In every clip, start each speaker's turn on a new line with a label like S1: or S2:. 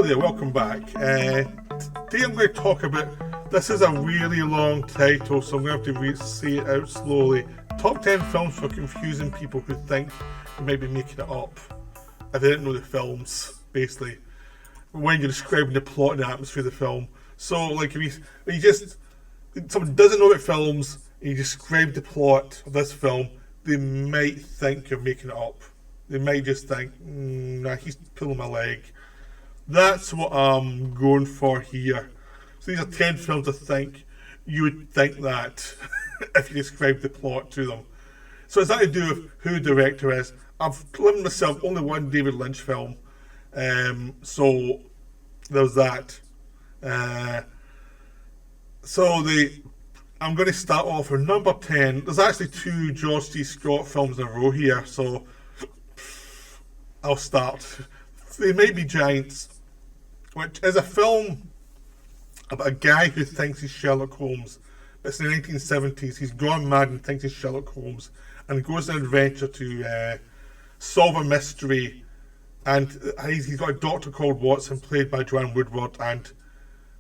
S1: there, welcome back. Today I'm going to talk about, this is a really long title, so I'm going to have to say it out slowly. Top 10 films for confusing people who think you might be making it up if they didn't know the films, basically. When you're describing the plot and the atmosphere of the film. So, like, if someone doesn't know about films, and you describe the plot of this film, they might think you're making it up. They might just think, nah, he's pulling my leg. That's what I'm going for here. So these are 10 films I think you would think that if you describe the plot to them. So it's nothing to do with who the director is. I've limited myself only one David Lynch film. So there's that. I'm going to start off with number 10. There's actually two George C. Scott films in a row here, so I'll start. They May Be Giants, which is a film about a guy who thinks he's Sherlock Holmes. It's in the 1970s. He's gone mad and thinks he's Sherlock Holmes and goes on an adventure to solve a mystery. And he's got a doctor called Watson, played by Joanne Woodward, and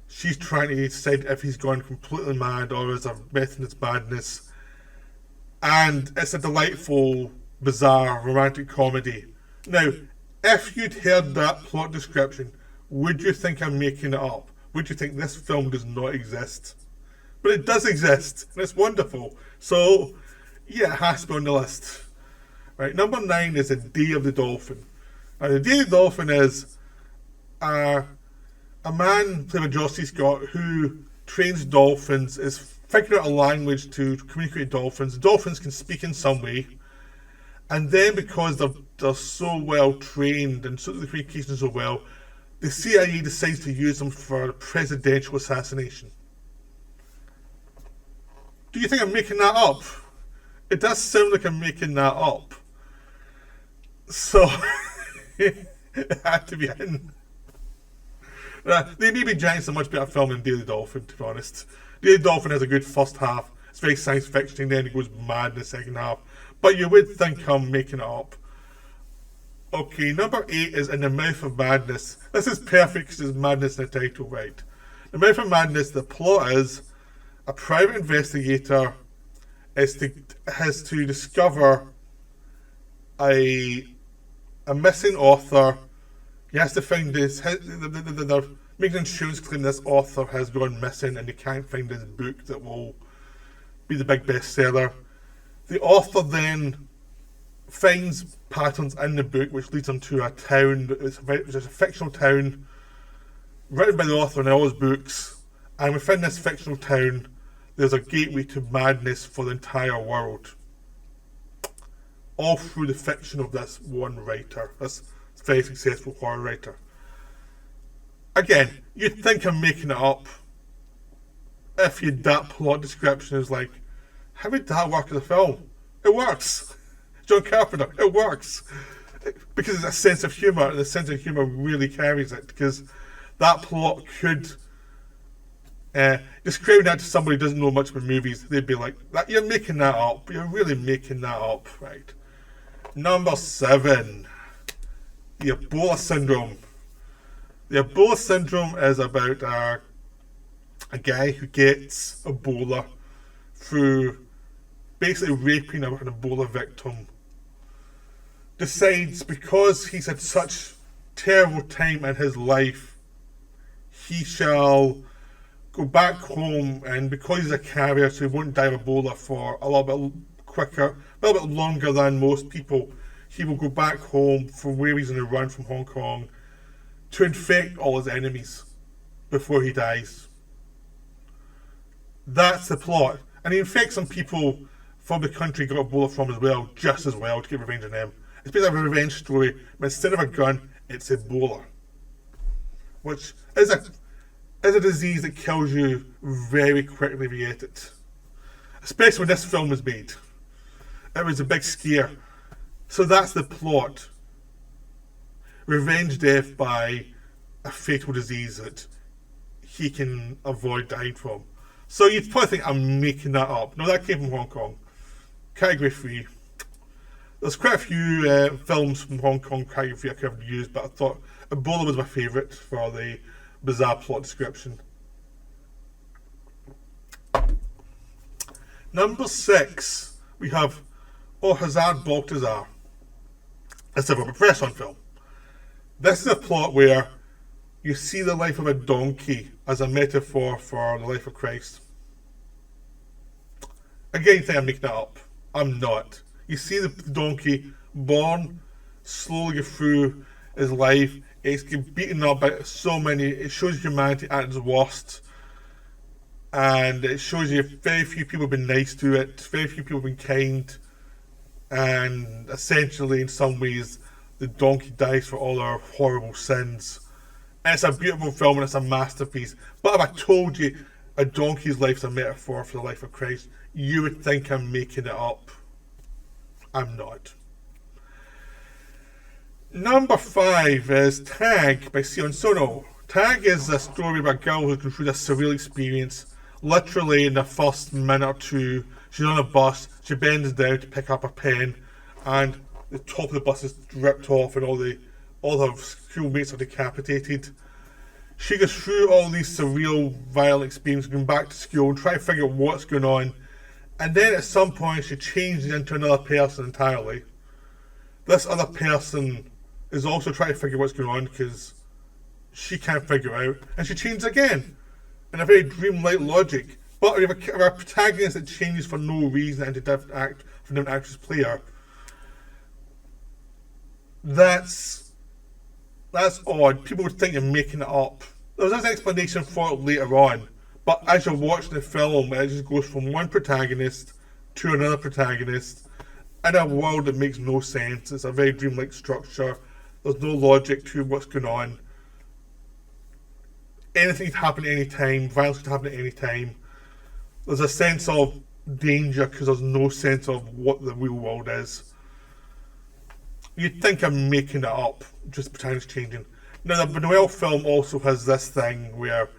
S1: she's trying to decide if he's gone completely mad or is there method in his madness. And it's a delightful, bizarre, romantic comedy. Now, if you'd heard that plot description, would you think I'm making it up? Would you think this film does not exist? But it does exist, and it's wonderful. So, yeah, it has to be on the list. Right, number 9 is A Day of the Dolphin. Now, The Day of the Dolphin is a man played by George C. Scott who trains dolphins, is figuring out a language to communicate with dolphins. Dolphins can speak in some way. And then because they're so well trained and so the communication is so well, the CIA decides to use them for a presidential assassination. Do you think I'm making that up? It does sound like I'm making that up. So, it had to be in. They May Be Giants a much better film than Day of the Dolphin, to be honest. Day of the Dolphin has a good first half. It's very science fiction, and then it goes mad in the second half. But you would think I'm making it up. Okay, number 8 is In the Mouth of Madness. This is perfect because there's madness in the title, right? The Mouth of Madness, the plot is a private investigator has to discover a missing author. He has to find this. They're making an insurance claim this author has gone missing and they can't find his book that will be the big bestseller. The author then finds patterns in the book which leads him to a town, which is a fictional town written by the author in all his books, and within this fictional town there's a gateway to madness for the entire world. All through the fiction of this one writer, this very successful horror writer. Again, you'd think I'm making it up if that plot description is like, how would that work as a film? It works. John Carpenter, it works. Because it's a sense of humour, and the sense of humour really carries it, because that plot could, describing that to somebody who doesn't know much about movies, they'd be like, you're making that up, you're really making that up, right? Number 7, the Ebola Syndrome. The Ebola Syndrome is about a guy who gets Ebola through basically raping an Ebola victim, decides because he's had such terrible time in his life, he shall go back home, and because he's a carrier, so he won't die of Ebola for a little bit quicker, a little bit longer than most people, he will go back home from where he's on the run from Hong Kong to infect all his enemies before he dies. That's the plot. And he infects some people from the country he got Ebola from as well, just as well, to get revenge on them. It's basically a revenge story, but instead of a gun, it's Ebola. Which is a disease that kills you very quickly if you get it. Especially when this film was made. It was a big scare. So that's the plot. Revenge death by a fatal disease that he can avoid dying from. So you'd probably think I'm making that up. No, that came from Hong Kong. Category 3. There's quite a few films from Hong Kong quite a few I could have used, but I thought Ebola was my favourite for the bizarre plot description. Number 6, we have Au Hazard Baltazar. It's a Robert Bresson film. This is a plot where you see the life of a donkey as a metaphor for the life of Christ. Again, you think I'm making that up. I'm not. You see the donkey born, slowly go through his life. It's getting beaten up by so many. It shows humanity at its worst. And it shows you very few people have been nice to it, very few people have been kind. And essentially, in some ways, the donkey dies for all our horrible sins. And it's a beautiful film and it's a masterpiece. But if I told you a donkey's life is a metaphor for the life of Christ, you would think I'm making it up. I'm not. Number 5 is Tag by Sion Sono. Tag is a story about a girl who's gone through this surreal experience. Literally, in the first minute or two, she's on a bus, she bends down to pick up a pen, and the top of the bus is ripped off, and all her schoolmates are decapitated. She goes through all these surreal, violent experiences, going back to school and trying to figure out what's going on. And then at some point, she changes into another person entirely. This other person is also trying to figure out what's going on because she can't figure it out, and she changes again in a very dreamlike logic. But we have a protagonist that changes for no reason and to different actress player. That's odd. People would think you're making it up. There's an explanation for it later on, but as you're watching the film, it just goes from one protagonist to another protagonist in a world that makes no sense. It's a very dreamlike structure. There's no logic to what's going on. Anything can happen at any time. Violence can happen at any time. There's a sense of danger because there's no sense of what the real world is. You'd think I'm making it up, just pretending it's changing. Now, the Buñuel film also has this thing where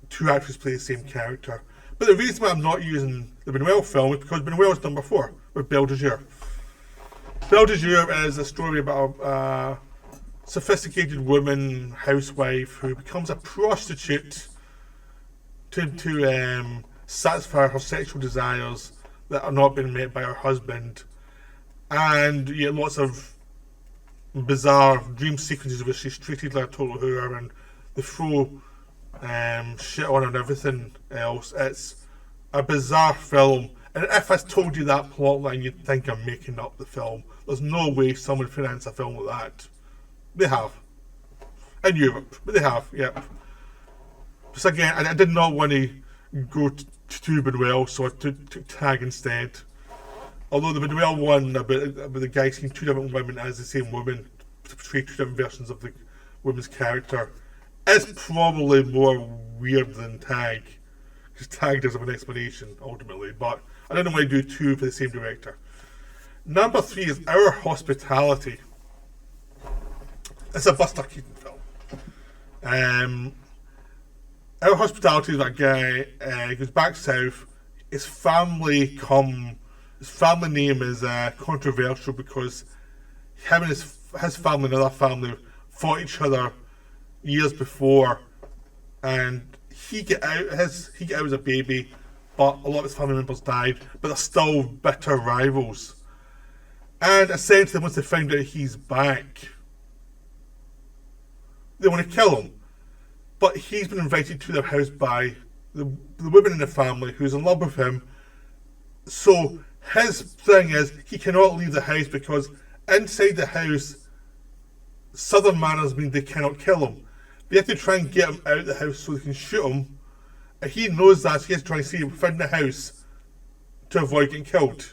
S1: two actors play the same character. But the reason why I'm not using the Buñuel film is because Buñuel's done before with Belle Du Jour. Belle Du Jour is a story about a sophisticated woman, housewife, who becomes a prostitute to satisfy her sexual desires that are not being met by her husband. And you get lots of bizarre dream sequences where she's treated like a total whore and they throw shit on her and everything else. It's a bizarre film, and if I told you that plotline, you'd think I'm making up the film. There's no way someone financed a film like that. They have. In Europe, but they have, yep. Just again, I did not want to go to Buñuel, so I took Tag instead. Although the Buñuel one about the guy seeing two different women as the same woman to portray two different versions of the woman's character is probably more weird than Tag, because Tag does have an explanation ultimately, but I don't know why you do two for the same director. Number 3 is Our Hospitality. It's a Buster Keaton film. Our Hospitality is that guy, he goes back south. His family name is controversial because him and his family and other family fought each other years before, and he get out as a baby, but a lot of his family members died, but they're still bitter rivals. And essentially, once they find out he's back, they want to kill him. But he's been invited to their house by the woman in the family who's in love with him. So his thing is he cannot leave the house because inside the house, southern manners mean they cannot kill him. They have to try and get him out of the house so they can shoot him. And he knows that, so he has to try and see him within the house to avoid getting killed.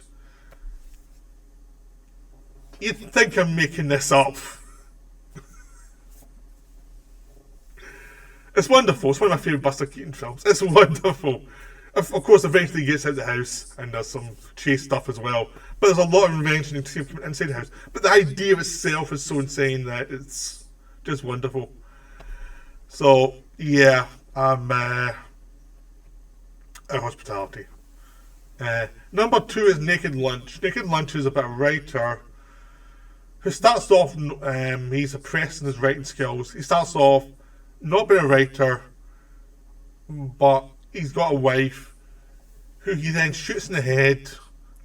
S1: You'd think I'm making this up. It's wonderful. It's one of my favourite Buster Keaton films. It's wonderful. Of course, eventually he gets out of the house and there's some chase stuff as well. But there's a lot of invention inside the house. But the idea itself is so insane that it's just wonderful. So, yeah, Our Hospitality. Number 2 is Naked Lunch. Naked Lunch is about a writer who starts off, he's oppressed in his writing skills. He starts off not being a writer, but he's got a wife who he then shoots in the head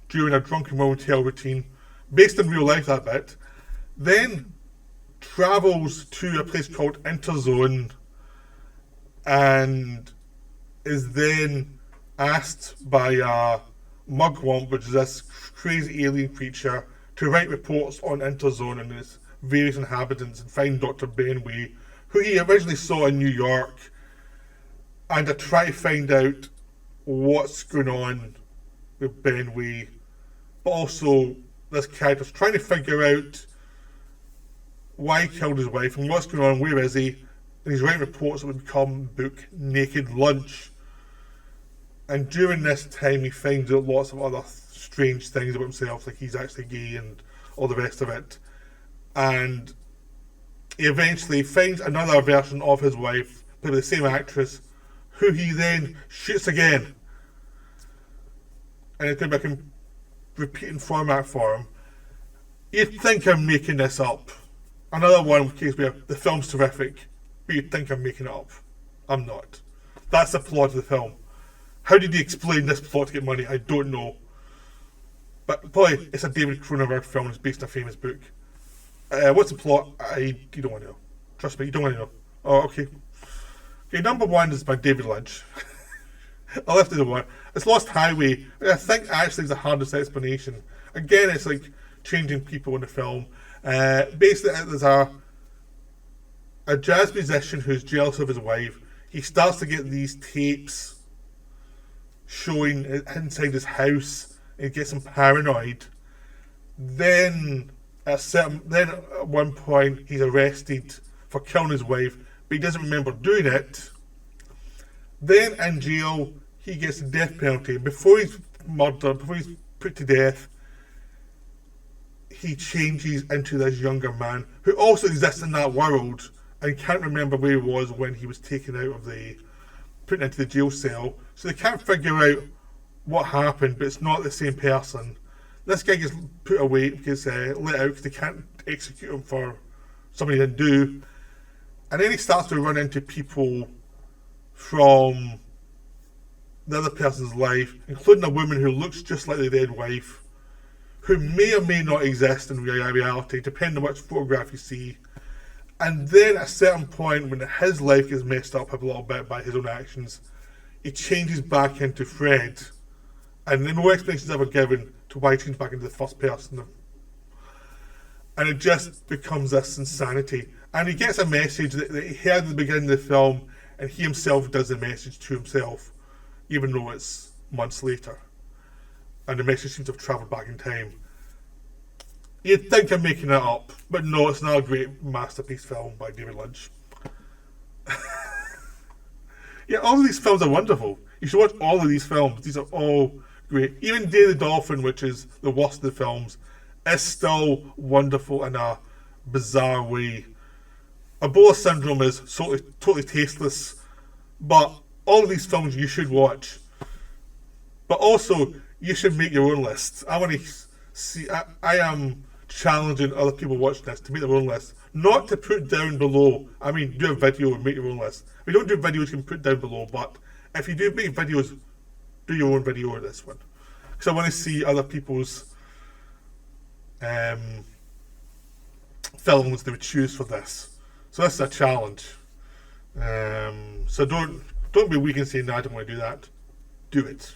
S1: during a drunken motel routine, based in real life that bit. Then travels to a place called Interzone and is then asked by a mugwump, which is this crazy alien creature, to write reports on Interzone and its various inhabitants and find Dr. Benway, who he originally saw in New York, and to try to find out what's going on with Benway. But also, this character's trying to figure out why he killed his wife and what's going on, where is he, and he's writing reports that would become the book Naked Lunch. And during this time, he finds out lots of other strange things about himself, like he's actually gay and all the rest of it. And he eventually finds another version of his wife, played by the same actress, who he then shoots again. And it's going back in repeating format for him. You'd think I'm making this up. Another one in case where the film's terrific, but you'd think I'm making it up. I'm not. That's the plot of the film. How did he explain this plot to get money? I don't know. But boy, it's a David Cronenberg film. It's based on a famous book. What's the plot? You don't want to know. Trust me, you don't want to know. Oh, okay. Okay, number 1 is by David Lynch. I left it at 1. It's Lost Highway. I think actually is the hardest explanation. Again, it's like changing people in the film. Basically, there's a jazz musician who's jealous of his wife. He starts to get these tapes showing inside his house. It gets him paranoid. Then at one point he's arrested for killing his wife, but he doesn't remember doing it. Then in jail he gets the death penalty. Before he's murdered, before he's put to death, he changes into this younger man who also exists in that world and can't remember where he was when he was taken out of put into the jail cell. So they can't figure out what happened, but it's not the same person. This guy gets put away, gets let out because they can't execute him for something he didn't do. And then he starts to run into people from the other person's life, including a woman who looks just like the dead wife, who may or may not exist in reality, depending on which photograph you see. And then at a certain point, when his life gets messed up a little bit by his own actions, he changes back into Fred. And no explanation is ever given to why he changed back into the first person. And it just becomes this insanity. And he gets a message that he heard at the beginning of the film, and he himself does the message to himself, even though it's months later. And the message seems to have travelled back in time. You'd think I'm making it up, but no, it's not a great masterpiece film by David Lynch. Yeah, all of these films are wonderful. You should watch all of these films. These are all great. Even Day of the Dolphin, which is the worst of the films, is still wonderful in a bizarre way. Ebola Syndrome is totally tasteless, but all of these films you should watch. But also, you should make your own list. I want to see. I am challenging other people watching this to make their own list, not to put down below. I mean, do a video and make your own list. If you don't do videos, you can put down below. But if you do make videos, do your own video of this one, because I want to see other people's films they would choose for this. So this is a challenge. So don't be weak and say, no, I don't want to do that. Do it.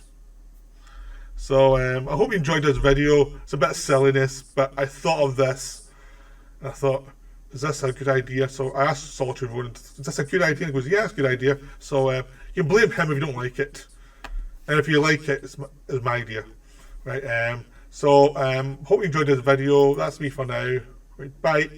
S1: So I hope you enjoyed this video. It's a bit of silliness, but I thought of this, and I thought, is this a good idea? So I asked Solitary Ronan, is this a good idea? He goes, yeah, it's a good idea. So you can blame him if you don't like it. And if you like it, it's my idea. Right? So hope you enjoyed this video. That's me for now. Right, bye.